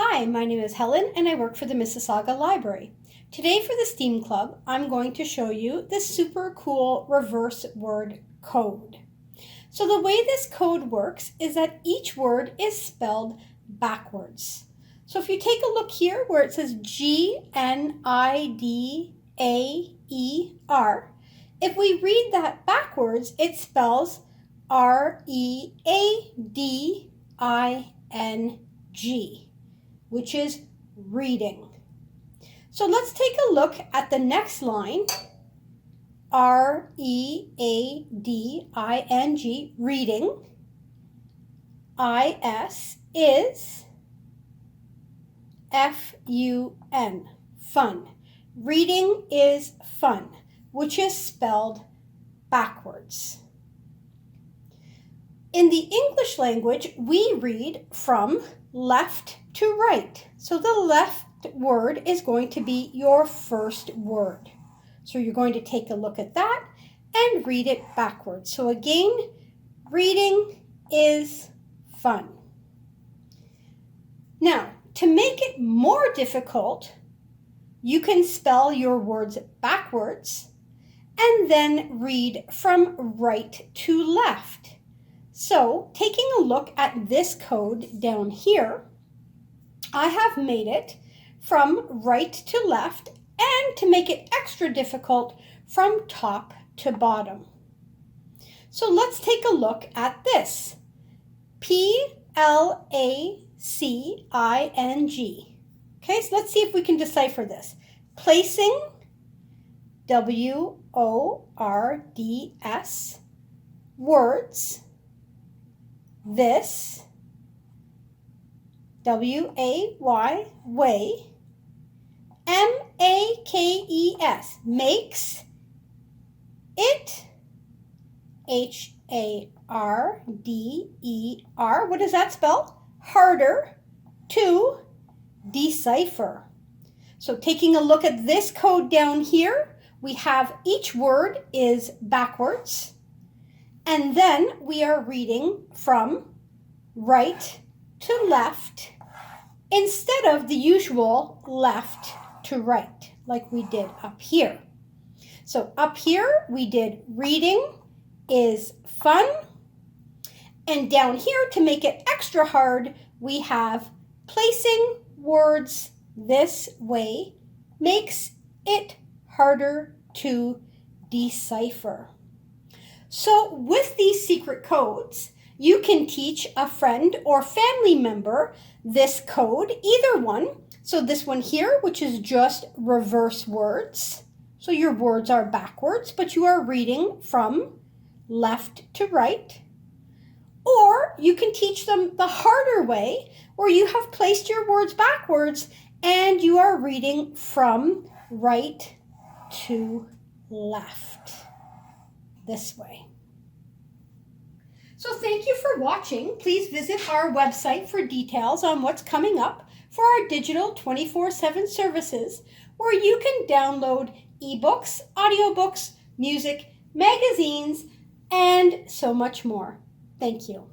Hi, my name is Helen and I work for the Mississauga Library. Today for the STEAM Club, I'm going to show you this super cool reverse word code. So the way this code works is that each word is spelled backwards. So if you take a look here where it says Gnidaer, if we read that backwards, it spells Reading, which is reading. So let's take a look at the next line, Reading, reading. Is Fun, fun. Reading is fun, which is spelled backwards. In the English language, we read from left to right. So the left word is going to be your first word. So you're going to take a look at that and read it backwards. So again, reading is fun. Now, to make it more difficult, you can spell your words backwards and then read from right to left. So, taking a look at this code down here, I have made it from right to left and to make it extra difficult from top to bottom. So let's take a look at this. Placing. Okay, so let's see if we can decipher this. Placing, words, this, way, makes, makes, it, harder, what does that spell? Harder to decipher. So taking a look at this code down here, we have each word is backwards, and then we are reading from right to left instead of the usual left to right, like we did up here. So up here, we did reading is fun, and down here, to make it extra hard, we have placing words this way makes it harder to decipher. So with these secret codes, you can teach a friend or family member this code, either one. So this one here, which is just reverse words. So your words are backwards, but you are reading from left to right. Or you can teach them the harder way, where you have placed your words backwards and you are reading from right to left, this way. So thank you for watching. Please visit our website for details on what's coming up for our digital 24/7 services, where you can download ebooks, audiobooks, music, magazines, and so much more. Thank you.